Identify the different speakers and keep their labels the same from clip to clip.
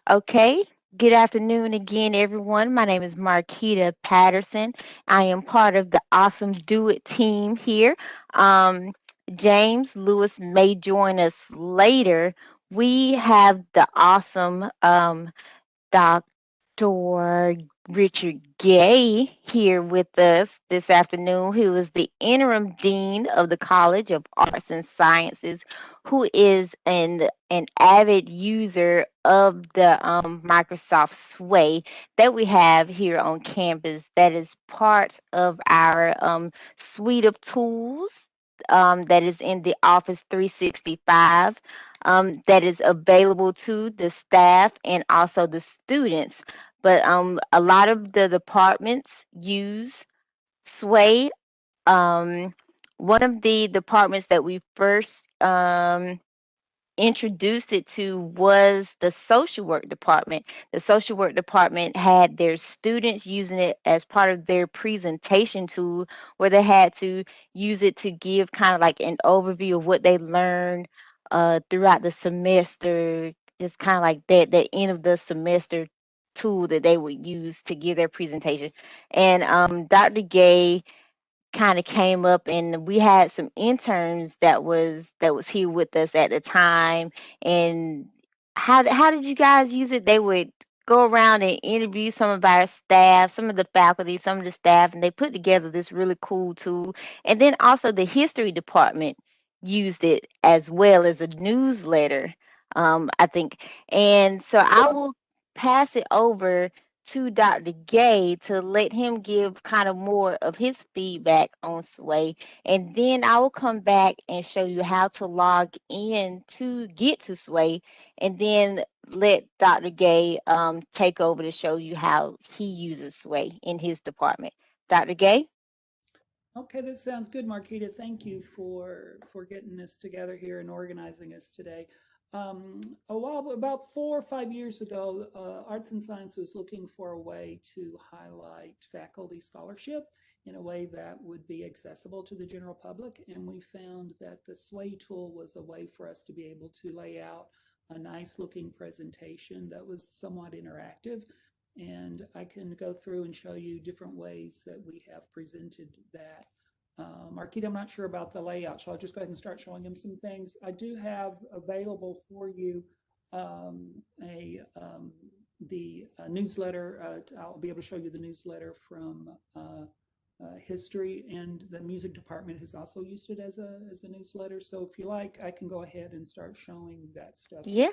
Speaker 1: Okay. Good afternoon again, everyone. My name is Marquita Patterson. I am part of the Awesome Do It team here. Um, James Lewis may join us later. We have the awesome Dr. Richard Gay here with us this afternoon, who is the interim dean of the College of Arts and Sciences, who is an avid user of the Microsoft Sway that we have here on campus. That is part of our suite of tools that is in the Office 365 that is available to the staff and also the students. But a lot of the departments use Sway. Um, One of the departments that we first introduced it to was the social work department. The social work department had their students using it as part of their presentation tool, where they had to use it to give kind of like an overview of what they learned throughout the semester, just kind of like that end of the semester tool that they would use to give their presentation. And Dr. Gay kind of came up, and we had some interns that was here with us at the time. And how did you guys use it? They would go around and interview some of our staff, some of the faculty, some of the staff, and they put together this really cool tool. And then also the history department used it as well as a newsletter, I think. And so I will pass it over to Dr. Gay to let him give kind of more of his feedback on Sway. And then I will come back and show you how to log in to get to Sway. And then let Dr. Gay take over to show you how he uses Sway in his department. Dr. Gay?
Speaker 2: Okay, that sounds good, Marquita. Thank you for getting us together here and organizing us today. About 4 or 5 years ago, Arts and Science was looking for a way to highlight faculty scholarship in a way that would be accessible to the general public, and we found that the Sway tool was a way for us to be able to lay out a nice looking presentation that was somewhat interactive. And I can go through and show you different ways that we have presented that. Marquita, I'm not sure about the layout, so I'll just go ahead and start showing him some things. I do have available for you um, a the newsletter. I'll be able to show you the newsletter from history, and the music department has also used it as a newsletter. So if you like, I can go ahead and start showing that stuff.
Speaker 1: Yeah,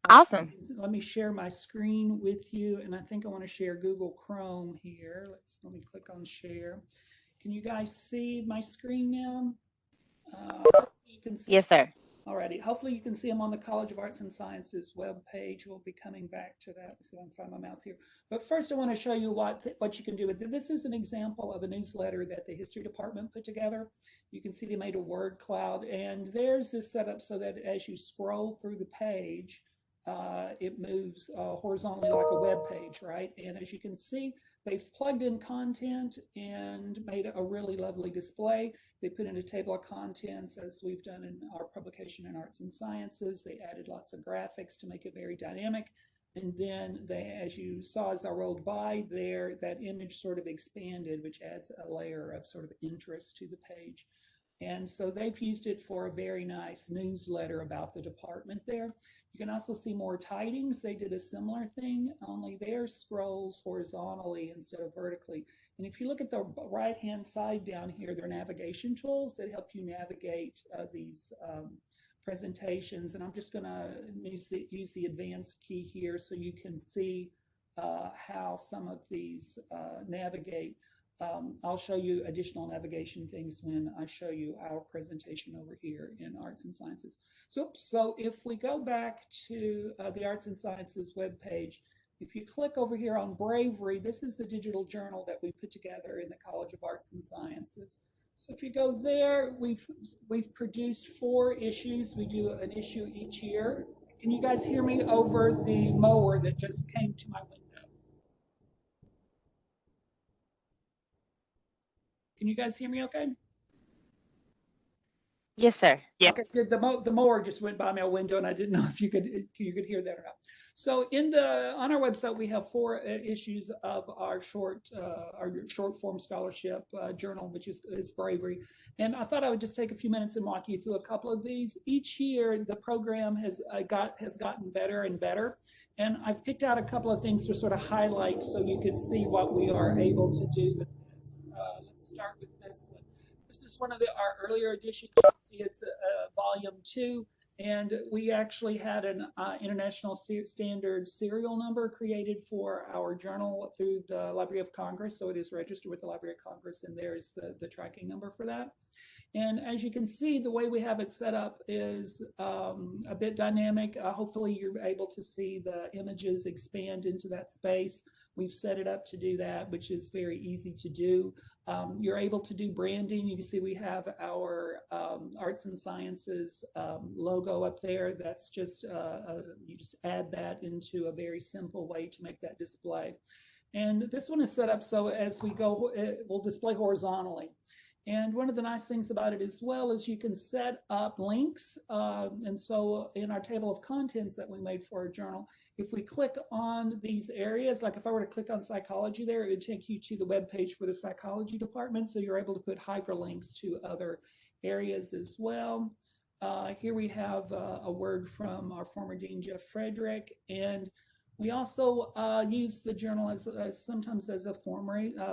Speaker 2: Uh,
Speaker 1: awesome.
Speaker 2: Let me share my screen with you, and I think I want to share Google Chrome here. Let me click on share. Can you guys see my screen now? You can see.
Speaker 1: Yes, sir.
Speaker 2: Alrighty, hopefully you can see them on the College of Arts and Sciences webpage. We'll be coming back to that, so I can find my mouse here. But first I want to show you what you can do with it. This is an example of a newsletter that the history department put together. You can see they made a word cloud, and there's this setup so that as you scroll through the page, it moves horizontally like a web page, right? And as you can see, they've plugged in content and made a really lovely display. They put in a table of contents as we've done in our publication in Arts and Sciences. They added lots of graphics to make it very dynamic. And then they, as you saw as I rolled by there, that image sort of expanded, which adds a layer of sort of interest to the page. And so they've used it for a very nice newsletter about the department there. You can also see more tidings. They did a similar thing, only theirs scrolls horizontally instead of vertically. And if you look at the right-hand side down here, there are navigation tools that help you navigate these presentations. And I'm just going to use the advanced key here so you can see how some of these navigate. I'll show you additional navigation things when I show you our presentation over here in Arts and Sciences. So if we go back to the Arts and Sciences webpage, if you click over here on Bravery, this is the digital journal that we put together in the College of Arts and Sciences. So if you go there, we've produced 4 issues. We do an issue each year. Can you guys hear me over the mower that just came to my window? Can you guys hear me okay?
Speaker 1: Yes, sir.
Speaker 2: Okay, good. The mower just went by my window, and I didn't know if you could hear that or not. So on our website we have four issues of our short form scholarship journal, which is Bravery. And I thought I would just take a few minutes and walk you through a couple of these. Each year the program has gotten better and better, and I've picked out a couple of things to sort of highlight so you can see what we are able to do with this. Let's start with this one. This is one of our earlier editions. You can see it's a volume 2, and we actually had an international standard serial number created for our journal through the Library of Congress. So it is registered with the Library of Congress, and there's the tracking number for that. And as you can see, the way we have it set up is a bit dynamic. Hopefully you're able to see the images expand into that space. We've set it up to do that, which is very easy to do. You're able to do branding. You can see we have our arts and sciences logo up there. That's just, you just add that into a very simple way to make that display. And this one is set up so as we go, it will display horizontally. And one of the nice things about it as well is you can set up links. And so in our table of contents that we made for our journal, if we click on these areas, like if I were to click on psychology there, it would take you to the web page for the psychology department. So you're able to put hyperlinks to other areas as well. Here we have a word from our former Dean, Jeff Frederick. And we also use the journal as sometimes as a fundraiser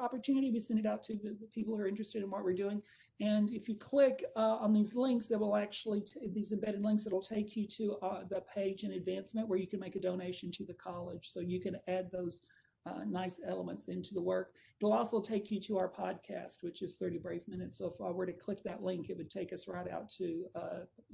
Speaker 2: opportunity. We send it out to people who are interested in what we're doing. And if you click on these links, that will actually these embedded links, it'll take you to the page in advancement where you can make a donation to the college. So you can add those nice elements into the work. It'll also take you to our podcast, which is 30 Brave Minutes. So if I were to click that link, it would take us right out to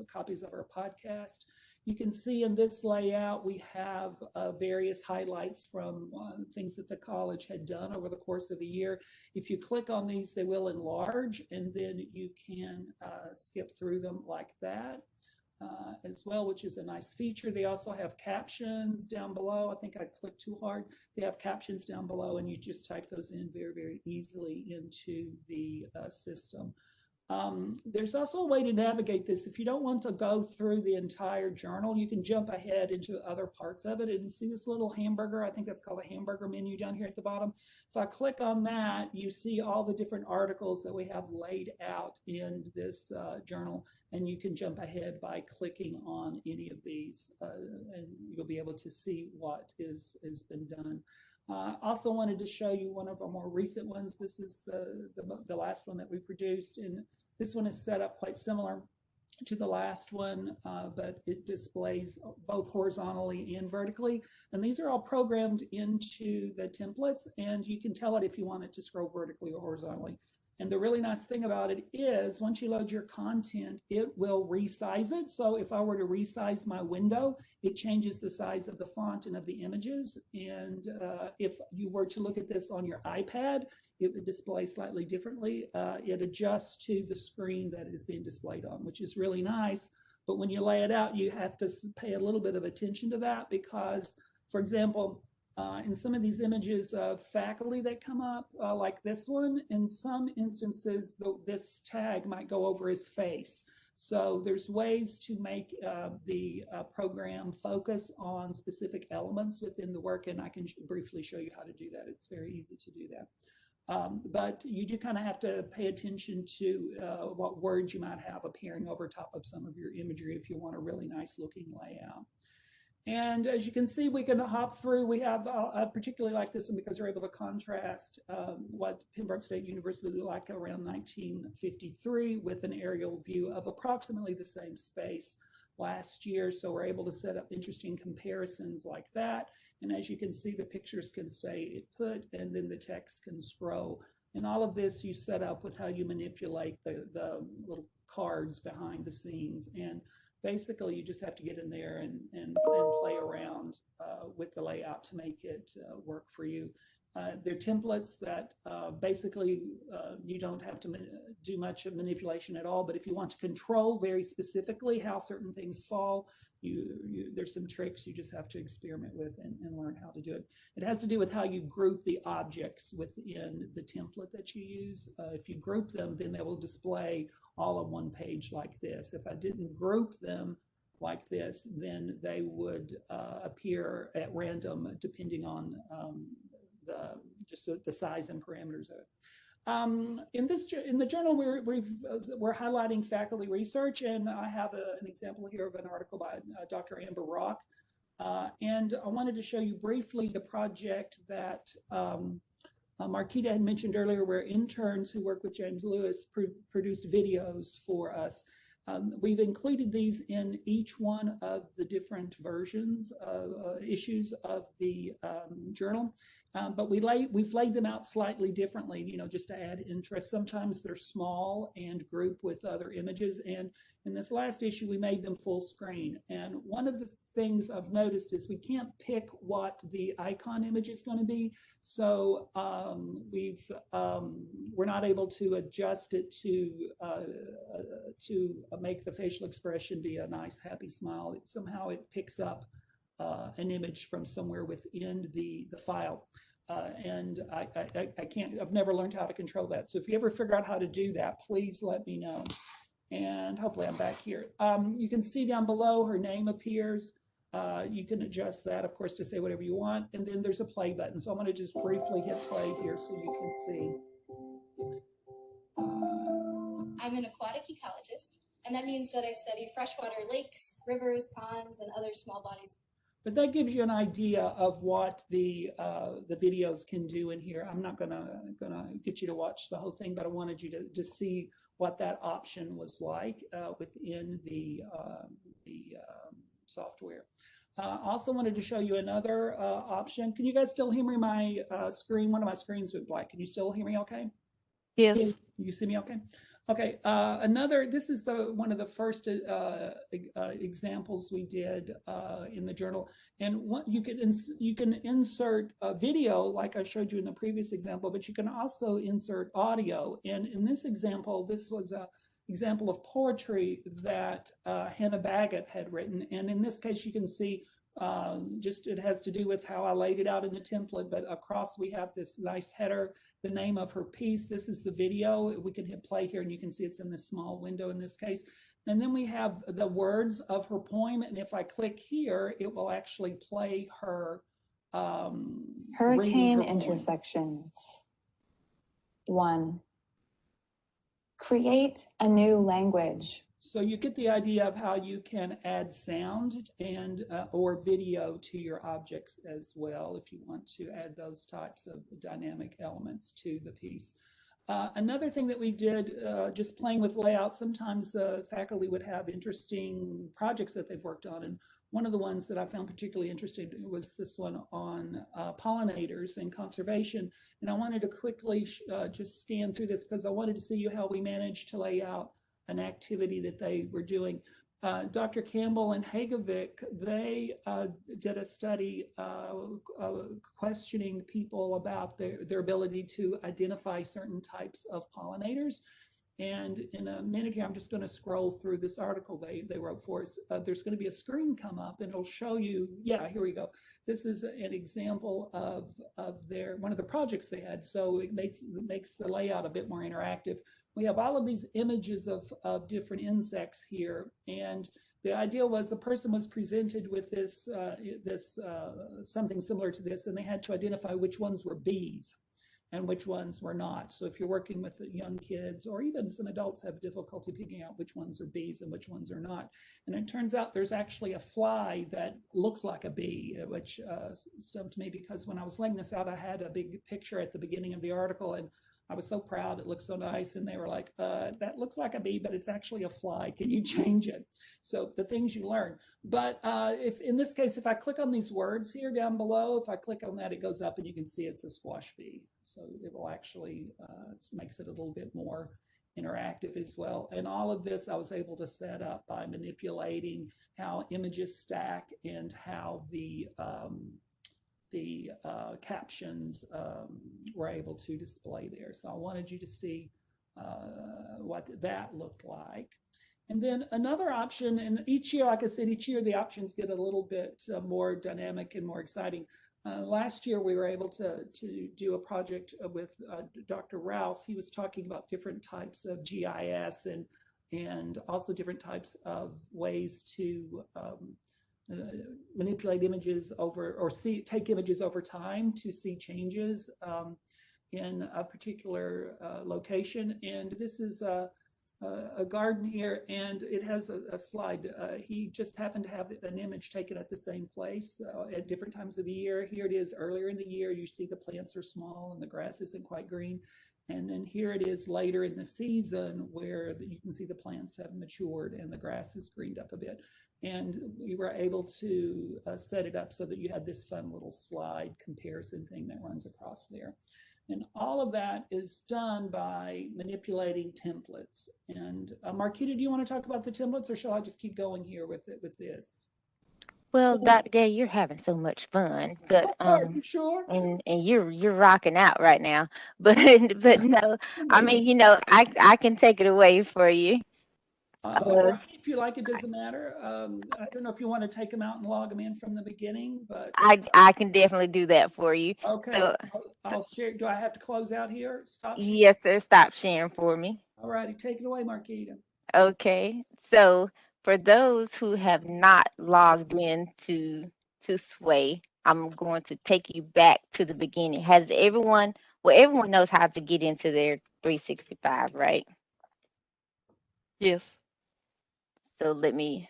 Speaker 2: copies of our podcast. You can see in this layout, we have various highlights from things that the college had done over the course of the year. If you click on these, they will enlarge, and then you can skip through them like that as well, which is a nice feature. They also have captions down below. I think I clicked too hard. They have captions down below, and you just type those in very, very easily into the system. There's also a way to navigate this. If you don't want to go through the entire journal, you can jump ahead into other parts of it. And see this little hamburger? I think that's called a hamburger menu down here at the bottom. If I click on that, you see all the different articles that we have laid out in this journal. And you can jump ahead by clicking on any of these, and you'll be able to see what has been done. Also wanted to show you one of our more recent ones. This is the last one that we produced, and this one is set up quite similar to the last one, but it displays both horizontally and vertically. And these are all programmed into the templates, and you can tell it if you want it to scroll vertically or horizontally. And the really nice thing about it is once you load your content, it will resize it. So if I were to resize my window, it changes the size of the font and of the images. And if you were to look at this on your iPad, it would display slightly differently. It adjusts to the screen that it is being displayed on, which is really nice. But when you lay it out, you have to pay a little bit of attention to that because, for example, in some of these images of faculty that come up, like this one, in some instances, this tag might go over his face. So there's ways to make the program focus on specific elements within the work, and I can briefly show you how to do that. It's very easy to do that. But you do kind of have to pay attention to what words you might have appearing over top of some of your imagery if you want a really nice looking layout. And as you can see, we can hop through. We have, I particularly like this one because we're able to contrast what Pembroke State University looked like around 1953 with an aerial view of approximately the same space last year. So we're able to set up interesting comparisons like that. And as you can see, the pictures can stay put and then the text can scroll. And all of this you set up with how you manipulate the little cards behind the scenes. And basically, you just have to get in there and play around with the layout to make it work for you. they're templates that basically you don't have to do much manipulation at all. But if you want to control very specifically how certain things fall, there's some tricks you just have to experiment with and learn how to do it. It has to do with how you group the objects within the template that you use. If you group them, then they will display all on one page like this. If I didn't group them like this, then they would appear at random depending on the size and parameters of it. In the journal, we're highlighting faculty research, and I have an example here of an article by Dr. Amber Rock. And I wanted to show you briefly the project that Marquita had mentioned earlier, where interns who work with James Lewis produced videos for us. We've included these in each one of the different versions of issues of the journal, but we've laid them out slightly differently, just to add interest. Sometimes they're small and group with other images, and in this last issue, we made them full screen. And one of the things I've noticed is we can't pick what the icon image is going to be, so we're not able to adjust it to make the facial expression be a nice, happy smile. Somehow it picks up an image from somewhere within the file. And I've never learned how to control that. So if you ever figure out how to do that, please let me know. And hopefully I'm back here. You can see down below her name appears. You can adjust that, of course, to say whatever you want. And then there's a play button. So I'm going to just briefly hit play here so you can see.
Speaker 3: I'm an aquatic ecologist, and that means that I study freshwater lakes, rivers, ponds, and other small bodies.
Speaker 2: But that gives you an idea of what the videos can do in here. I'm not gonna get you to watch the whole thing, but I wanted you to see what that option was like within the software. I also wanted to show you another option. Can you guys still hear me? My screen, one of my screens went black. Can you still hear me okay?
Speaker 4: Yes.
Speaker 2: You see me okay? Okay, this is one of the first examples we did in the journal. And you can insert a video like I showed you in the previous example, but you can also insert audio. And in this example, this was an example of poetry that Hannah Baggett had written. And in this case, you can see it has to do with how I laid it out in the template, but across we have this nice header, the name of her piece. This is the video. We can hit play here and you can see it's in this small window in this case. And then we have the words of her poem. And if I click here, it will actually play her
Speaker 5: Hurricane
Speaker 2: her
Speaker 5: intersections. 1. Create a new language.
Speaker 2: So you get the idea of how you can add sound and or video to your objects as well if you want to add those types of dynamic elements to the piece. Another thing that we did, just playing with layout, sometimes faculty would have interesting projects that they've worked on. And one of the ones that I found particularly interesting was this one on pollinators and conservation. And I wanted to quickly just scan through this because I wanted to see how we managed to lay out an activity that they were doing. Dr. Campbell and Hagovic, they did a study questioning people about their ability to identify certain types of pollinators. And in a minute here, I'm just going to scroll through this article they wrote for us. There's going to be a screen come up and it'll show you, yeah, here we go. This is an example of one of the projects they had. So it makes the layout a bit more interactive. We have all of these images of different insects here. And the idea was the person was presented with this something similar to this, and they had to identify which ones were bees and which ones were not. So if you're working with young kids, or even some adults have difficulty picking out which ones are bees and which ones are not. And it turns out there's actually a fly that looks like a bee, which stumped me because when I was laying this out, I had a big picture at the beginning of the article, and I was so proud, it looked so nice. And they were like, that looks like a bee, but it's actually a fly. Can you change it? So the things you learn. But if in this case, if I click on these words here down below, if I click on that, it goes up and you can see it's a squash bee. So it will actually, makes it a little bit more interactive as well. And all of this I was able to set up by manipulating how images stack and how the the captions were able to display there. So I wanted you to see what that looked like. And then another option, and each year, like I said, each year the options get a little bit more dynamic and more exciting. Last year, we were able to do a project with Dr. Rouse. He was talking about different types of GIS and also different types of ways to manipulate images over or take images over time to see changes in a particular location. And this is a garden here, and it has a slide. He just happened to have an image taken at the same place at different times of the year. Here it is earlier in the year. You see the plants are small and the grass isn't quite green. And then here it is later in the season where you can see the plants have matured and the grass is greened up a bit. And we were able to set it up so that you had this fun little slide comparison thing that runs across there. And all of that is done by manipulating templates. And Marquita, do you want to talk about the templates, or shall I just keep going here with this?
Speaker 1: Well, Dr. Gay, you're having so much fun, but
Speaker 2: Are you sure?
Speaker 1: and you're rocking out right now. But but no, I
Speaker 2: Maybe.
Speaker 1: mean, I can take it away for you.
Speaker 2: All
Speaker 1: Uh,
Speaker 2: right, if you like, it doesn't matter. I don't know if you want to take them out and log them in from the beginning, but
Speaker 1: I can definitely do that for you.
Speaker 2: okay.
Speaker 1: So,
Speaker 2: I'll share. Do I have to close out here? Stop sharing?
Speaker 1: yes, sir, stop sharing for me.
Speaker 2: All righty, take it away, Marquita.
Speaker 1: Okay. So, for those who have not logged in to Sway, I'm going to take you back to the beginning. Has everyone, well, everyone knows how to get into their 365, right?
Speaker 4: Yes.
Speaker 1: So let me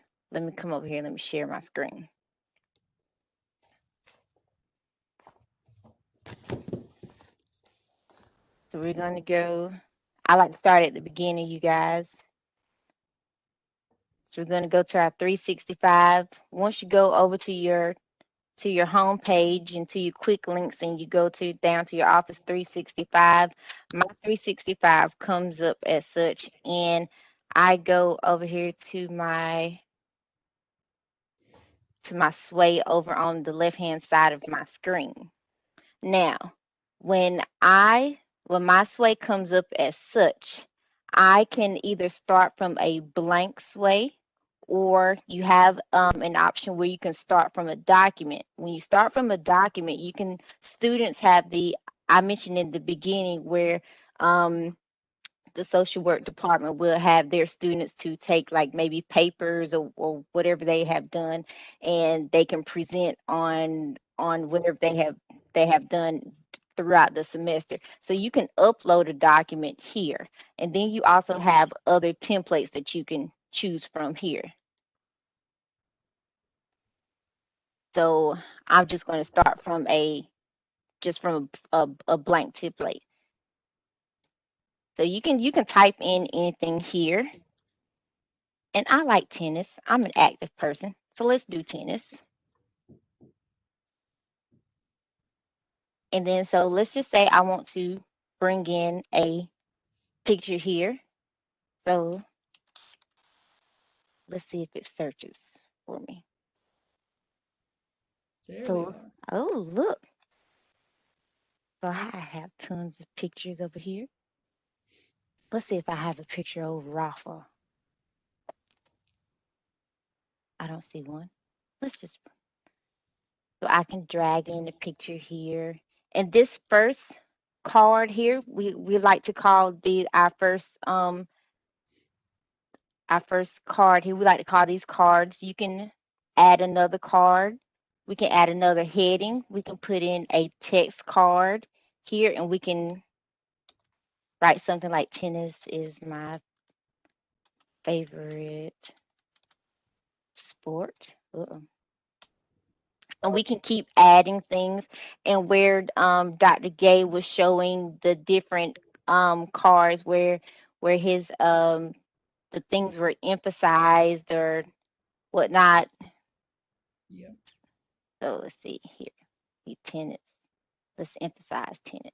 Speaker 1: come over here. Let me share my screen. So we're going to go. I like to start at the beginning, you guys. So we're going to go to our 365. Once you go over to your home page and to your quick links and you go to down to your Office 365, my 365 comes up as such, and I go over here to my Sway over on the left hand side of my screen. Now, when I when my Sway comes up as such, I can either start from a blank Sway, or you have an option where you can start from a document. When you start from a document, students have I mentioned in the beginning where um, the social work department will have their students to take like maybe papers or whatever they have done, and they can present on whatever they have done throughout the semester. So you can upload a document here, and then you also have other templates that you can choose from here. So I'm just going to start from a blank template. So you can type in anything here. And I like tennis. I'm an active person. So let's do tennis. And then so let's just say I want to bring in a picture here. So let's see if it searches for me.
Speaker 2: There they
Speaker 1: So,
Speaker 2: are.
Speaker 1: oh, look. So I have tons of pictures over here. Let's see if I have a picture of Rafa. I don't see one. Let's just, so I can drag in a picture here. And this first card here, we like to call our first card here. We like to call these cards. You can add another card. We can add another heading. We can put in a text card here, and we can write something like tennis is my favorite sport. Uh-oh. And we can keep adding things. And where Dr. Gay was showing the different cards where his the things were emphasized or whatnot.
Speaker 2: Yeah.
Speaker 1: So let's see here. The tennis. Let's emphasize tennis.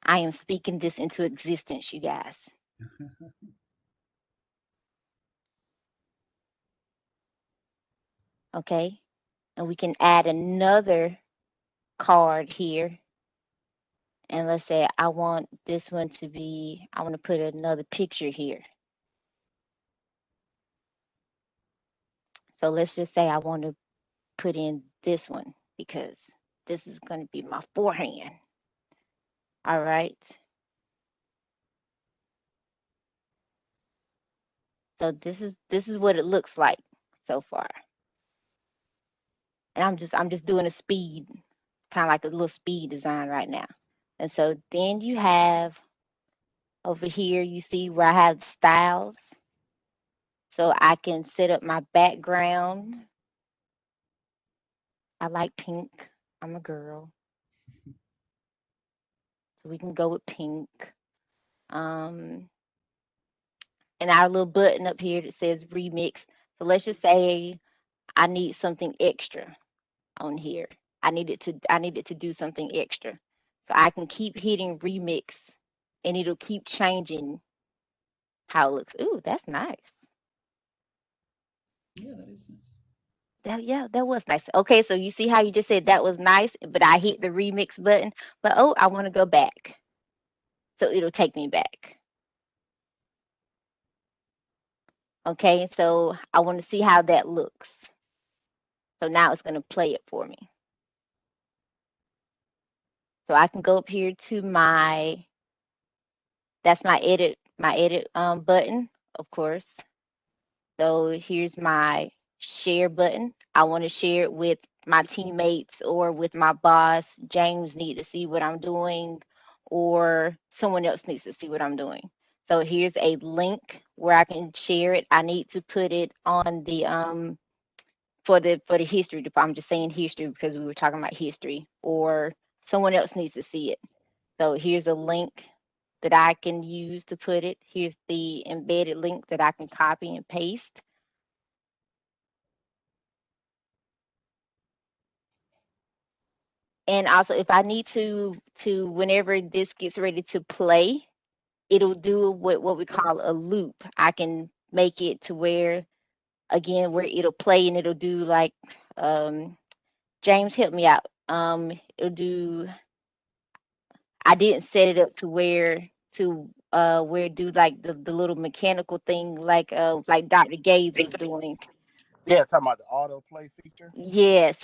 Speaker 1: I am speaking this into existence, you guys. Okay. And we can add another card here. And let's say I want this one to be, I want to put another picture here. So let's just say I want to put in this one because this is going to be my forehand. All right. So this is what it looks like so far. And I'm just doing a speed, kind of like a little speed design right now. And so then you have over here, you see where I have styles. So I can set up my background. I like pink. I'm a girl. So we can go with pink. Um, and our little button up here that says remix. So let's just say I need something extra on here. I needed to do something extra. So I can keep hitting remix and it'll keep changing how it looks. Ooh, that's nice.
Speaker 2: Yeah, that is nice.
Speaker 1: Yeah, that was nice. Okay, so you see how you just said that was nice, but I hit the remix button. But oh, I want to go back. So it'll take me back. Okay, so I want to see how that looks. So now it's going to play it for me. So I can go up here to that's my edit button, of course. So here's my share button. I want to share it with my teammates or with my boss. James needs to see what I'm doing, or someone else needs to see what I'm doing. So here's a link where I can share it. I need to put it on the for the history department. I'm just saying history because we were talking about history, or someone else needs to see it. So here's a link that I can use to put it. Here's the embedded link that I can copy and paste. And also if I need to whenever this gets ready to play, it'll do what we call a loop. I can make it to where again where it'll play and it'll do like James help me out. It'll do I didn't set it up to where it do like the little mechanical thing like Dr. Gaze was doing.
Speaker 4: Yeah, talking about the autoplay feature.
Speaker 1: Yes,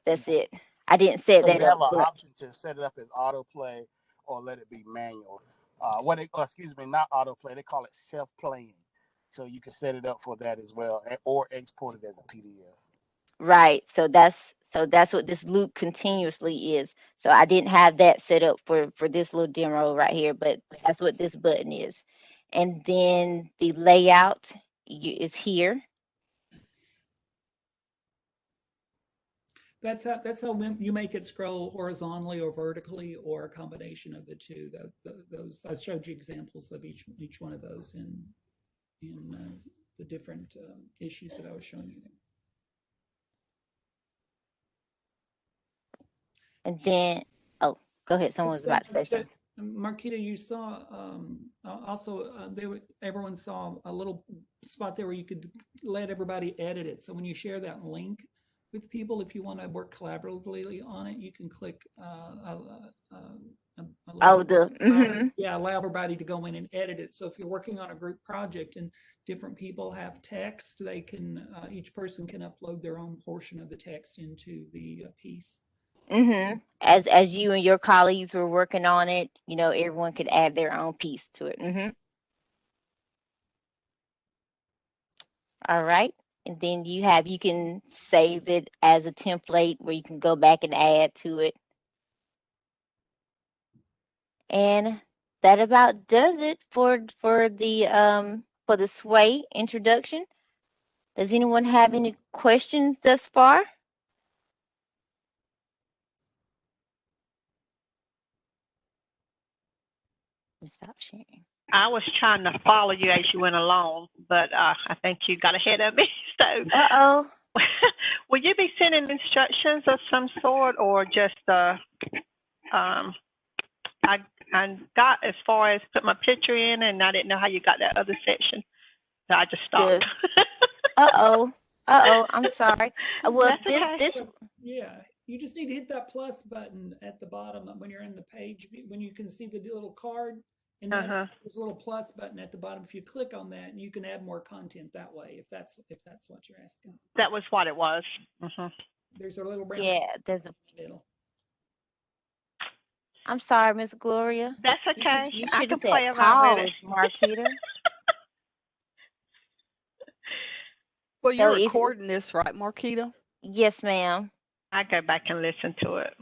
Speaker 1: that's it. I didn't set
Speaker 4: So
Speaker 1: that
Speaker 4: you
Speaker 1: up,
Speaker 4: have an
Speaker 1: but
Speaker 4: option to set it up as autoplay or let it be manual. Excuse me, not autoplay. They call it self-playing. So you can set it up for that as well, or export it as a PDF.
Speaker 1: right. So that's what this loop continuously is. So I didn't have that set up for this little demo right here, but that's what this button is. And then the layout is here.
Speaker 2: That's how you make it scroll horizontally or vertically, or a combination of the two. Those I showed you examples of each one of those in the different issues that I was showing you.
Speaker 1: And then oh, go ahead. Someone was
Speaker 2: So
Speaker 1: about to say something.
Speaker 2: Marquita, you saw also everyone saw a little spot there where you could let everybody edit it. So when you share that link with people, if you want to work collaboratively on it, you can click a little
Speaker 1: Oh,
Speaker 2: bit.
Speaker 1: the
Speaker 2: Yeah, allow everybody to go in and edit it. So if you're working on a group project and different people have text, they can each person can upload their own portion of the text into the piece.
Speaker 1: As you and your colleagues were working on it, everyone could add their own piece to it. All right. And then you can save it as a template where you can go back and add to it. And that about does it for the Sway introduction. Does anyone have any questions thus far? Let me stop sharing.
Speaker 6: I was trying to follow you as you went along, but I think you got ahead of me. So,
Speaker 1: Uh-oh.
Speaker 6: will you be sending instructions of some sort, or just I got as far as put my picture in, and I didn't know how you got that other section, so I just stopped.
Speaker 1: Uh-oh. Uh-oh, I'm sorry. Well,
Speaker 6: That's okay.
Speaker 2: Yeah, you just need to hit that plus button at the bottom when you're in the page, when you can see the little card, and then
Speaker 6: Uh-huh.
Speaker 2: there's a little plus button at the bottom. If you click on that, you can add more content that way, if that's what you're asking.
Speaker 6: That was what it was. Hmm.
Speaker 2: There's a little brown
Speaker 1: yeah,
Speaker 2: plus
Speaker 1: there's a.
Speaker 2: in the middle.
Speaker 1: I'm sorry, Miss Gloria.
Speaker 6: That's okay.
Speaker 1: You
Speaker 6: I
Speaker 1: should have
Speaker 6: can
Speaker 1: said
Speaker 6: play around with it.
Speaker 1: pause, Marquita.
Speaker 7: Well,
Speaker 1: So
Speaker 7: you're
Speaker 1: if
Speaker 7: recording this, right, Marquita?
Speaker 1: yes, ma'am.
Speaker 6: I go back and listen to it.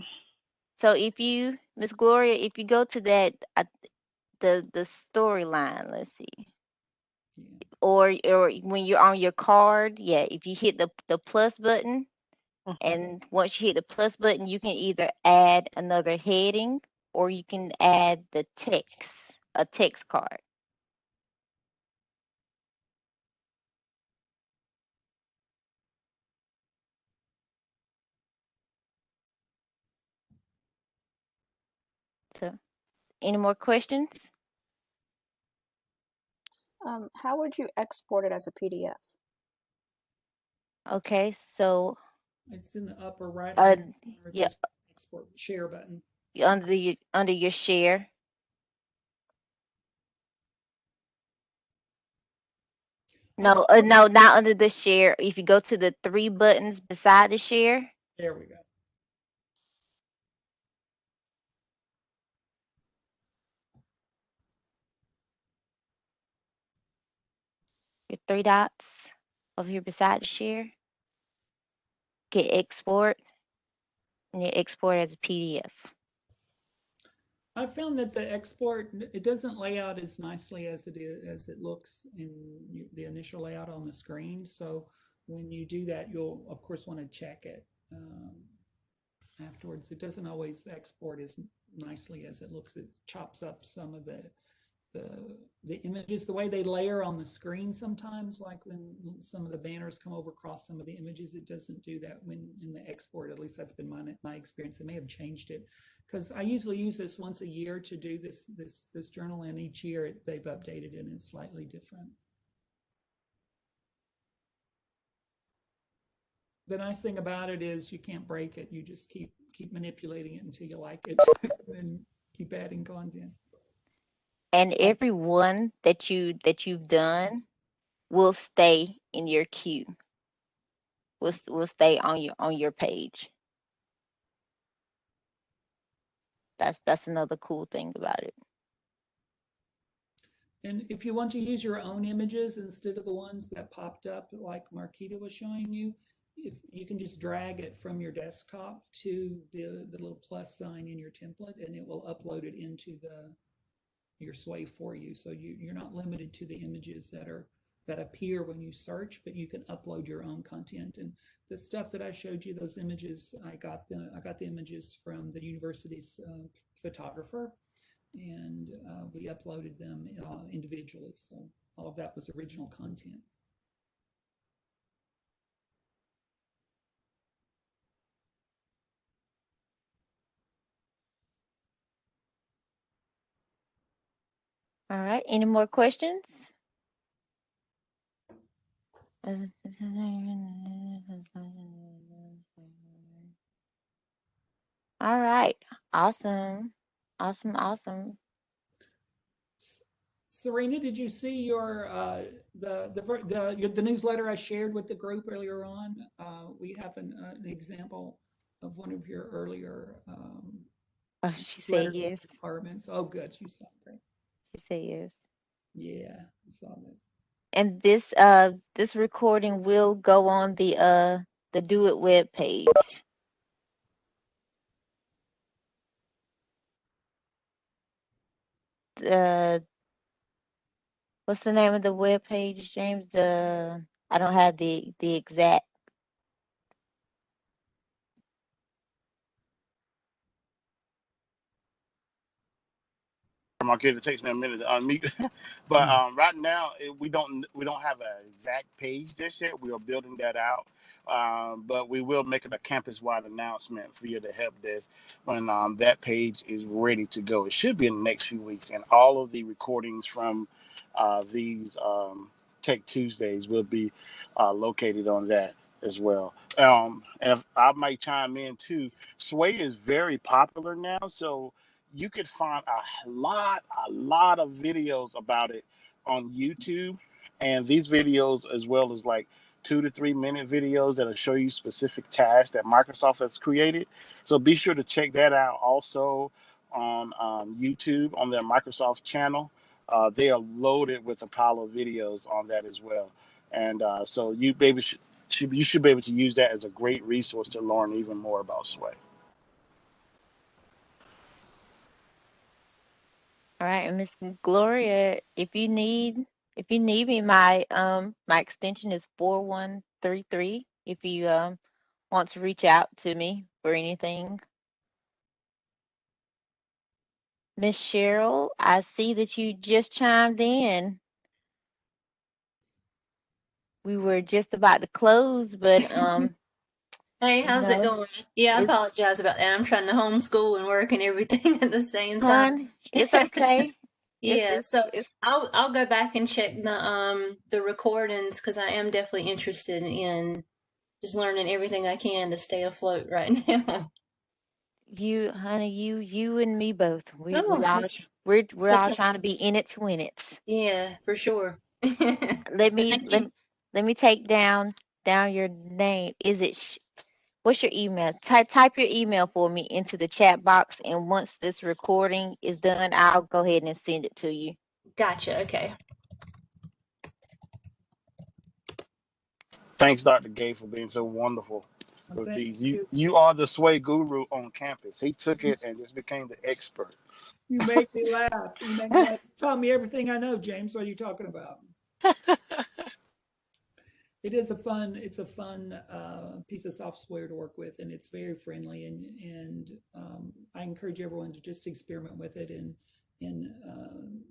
Speaker 1: So if you, Miss Gloria, if you go to that the storyline, let's see,
Speaker 2: Yeah.
Speaker 1: or when you're on your card, yeah, if you hit the plus button,
Speaker 6: Mhm.
Speaker 1: and once you hit the plus button, you can either add another heading or you can add the text, a text card. So, any more questions?
Speaker 8: How would you export it as a PDF?
Speaker 1: Okay, so
Speaker 2: It's in the upper right
Speaker 1: uh,
Speaker 2: hand corner.
Speaker 1: yeah,
Speaker 2: There's export share button.
Speaker 1: under your share. No, no, not under the share. If you go to the three buttons beside the share,
Speaker 2: There we go.
Speaker 1: your three dots over here beside the share, get export, and you export as a PDF.
Speaker 2: I found that the export, it doesn't lay out as nicely as it looks in the initial layout on the screen. So when you do that, you'll of course want to check it afterwards. It doesn't always export as nicely as it looks. It chops up some of the images, the way they layer on the screen sometimes, like when some of the banners come over across some of the images, it doesn't do that when in the export. At least that's been my experience. They may have changed it, because I usually use this once a year to do this journal, and each year they've updated it and it's slightly different. The nice thing about it is you can't break it. You just keep manipulating it until you like it, and keep adding content.
Speaker 1: And every one that you've done will stay in your queue. Will stay on your page. That's another cool thing about it.
Speaker 2: And if you want to use your own images instead of the ones that popped up like Marquita was showing you, if you can just drag it from your desktop to the little plus sign in your template, and it will upload it into your SWAY for you. So you're not limited to the images that appear when you search, but you can upload your own content. And the stuff that I showed you, those images, I got the images from the university's photographer, and we uploaded them individually. So all of that was original content.
Speaker 1: All right. Any more questions? All right. Awesome. Awesome.
Speaker 2: Serena, did you see your the newsletter I shared with the group earlier on? We have an example of one of your earlier
Speaker 1: Oh, she said
Speaker 2: letters
Speaker 1: yes.
Speaker 2: to departments. Oh, good, you saw it. Great.
Speaker 1: She said yes.
Speaker 2: Yeah, I saw that.
Speaker 1: And this recording will go on the Do It web page. Uh, what's the name of the web page, James? I don't have the exact.
Speaker 4: Marquita, it takes me a minute to unmute, but right now we don't have an exact page just yet. We are building that out, but we will make it a campus-wide announcement via the help desk when that page is ready to go. It should be in the next few weeks, and all of the recordings from these Tech Tuesdays will be located on that as well. And if I might chime in too, Sway is very popular now, so you could find a lot of videos about it on YouTube, and these videos as well as like 2 to 3 minute videos that'll show you specific tasks that Microsoft has created. So be sure to check that out also on YouTube on their Microsoft channel. They are loaded with Apollo videos on that as well, and so you should be able to use that as a great resource to learn even more about Sway.
Speaker 1: All right, and Miss Gloria, if you need me, my extension is 4133. If you want to reach out to me for anything. Miss Cheryl, I see that you just chimed in. We were just about to close, but
Speaker 9: Hey,
Speaker 1: you
Speaker 9: how's it
Speaker 1: know,
Speaker 9: going? Yeah, I
Speaker 1: it's
Speaker 9: apologize about that. I'm trying to homeschool and work and everything at the same time.
Speaker 1: fun. It's okay. It's
Speaker 9: Yeah,
Speaker 1: it's
Speaker 9: so
Speaker 1: it's
Speaker 9: I'll go back and check the recordings because I am definitely interested in just learning everything I can to stay afloat right now.
Speaker 1: you, honey, you and me both. We
Speaker 9: Oh,
Speaker 1: we all we're
Speaker 9: it's a
Speaker 1: all
Speaker 9: tough.
Speaker 1: trying to be in it to win it.
Speaker 9: Yeah, for sure.
Speaker 1: Let
Speaker 9: But
Speaker 1: me
Speaker 9: thank
Speaker 1: let
Speaker 9: you.
Speaker 1: let me take down your name. Is it what's your email? Type your email for me into the chat box, and once this recording is done, I'll go ahead and send it to you.
Speaker 9: Gotcha. Okay.
Speaker 4: Thanks, Dr. Gay, for being so wonderful
Speaker 2: Well,
Speaker 4: with
Speaker 2: thank
Speaker 4: these. You
Speaker 2: you.
Speaker 4: you are the Sway guru on campus. He took it and just became the expert.
Speaker 2: You make me laugh. You make me laugh. You taught me everything I know, James. What are you talking about? It's a fun piece of software to work with, and it's very friendly. And I encourage everyone to just experiment with it and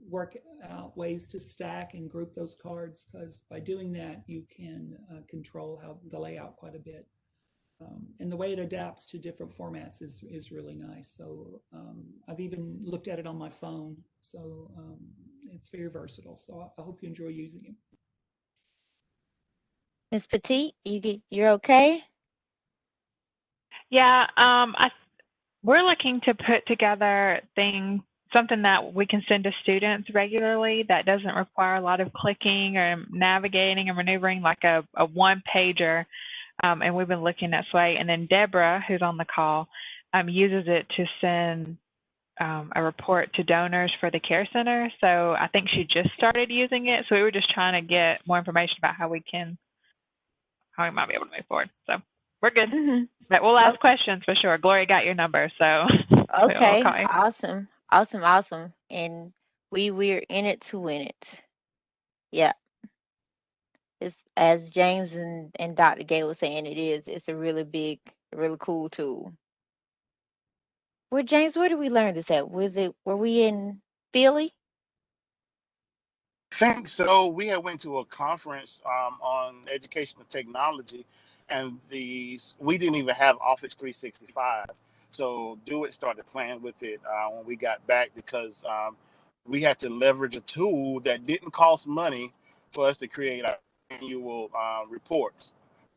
Speaker 2: work out ways to stack and group those cards. Because by doing that, you can control how the layout quite a bit. And the way it adapts to different formats is really nice. So I've even looked at it on my phone. So it's very versatile. So I hope you enjoy using it.
Speaker 1: Miss Petite, you're okay?
Speaker 10: Yeah, we're looking to put together something that we can send to students regularly that doesn't require a lot of clicking or navigating and maneuvering, like a one pager. And we've been looking at Sway. And then Deborah, who's on the call, uses it to send a report to donors for the care center. So I think she just started using it. So we were just trying to get more information about how we might be able to move forward. So we're good.
Speaker 1: Mhm.
Speaker 10: But we'll
Speaker 1: Oh,
Speaker 10: ask questions for sure. Gloria got your number, so we'll
Speaker 1: okay.
Speaker 10: call you.
Speaker 1: Awesome. Awesome. Awesome. And we're in it to win it. Yeah. It's as James and Dr. Gay was saying, it's a really big, really cool tool. Where did we learn this at? Were we in Philly?
Speaker 4: Think so. We had went to a conference on educational technology, and we didn't even have Office 365. So Do It started playing with it when we got back because we had to leverage a tool that didn't cost money for us to create our annual reports.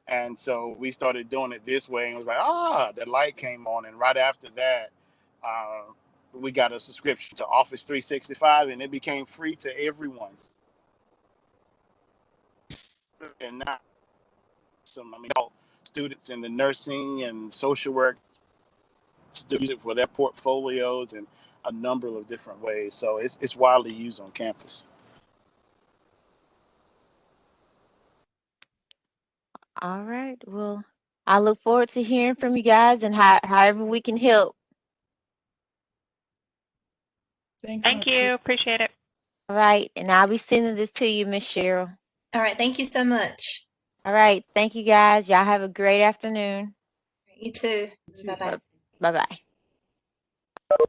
Speaker 4: And so we started doing it this way, and it was like, the light came on, and right after that, uh, we got a subscription to Office 365, and it became free to everyone. And now all students in the nursing and social work use it for their portfolios and a number of different ways. So it's widely used on campus.
Speaker 1: All right. Well, I look forward to hearing from you guys and however we can help.
Speaker 2: Thanks,
Speaker 10: Thank you.
Speaker 2: Marquise.
Speaker 10: Appreciate it.
Speaker 1: All right. And I'll be sending this to you, Miss Cheryl.
Speaker 9: All right. Thank you so much.
Speaker 1: All right. Thank you guys. Y'all have a great afternoon.
Speaker 9: You too.
Speaker 2: You too.
Speaker 9: Bye bye.
Speaker 1: Bye bye.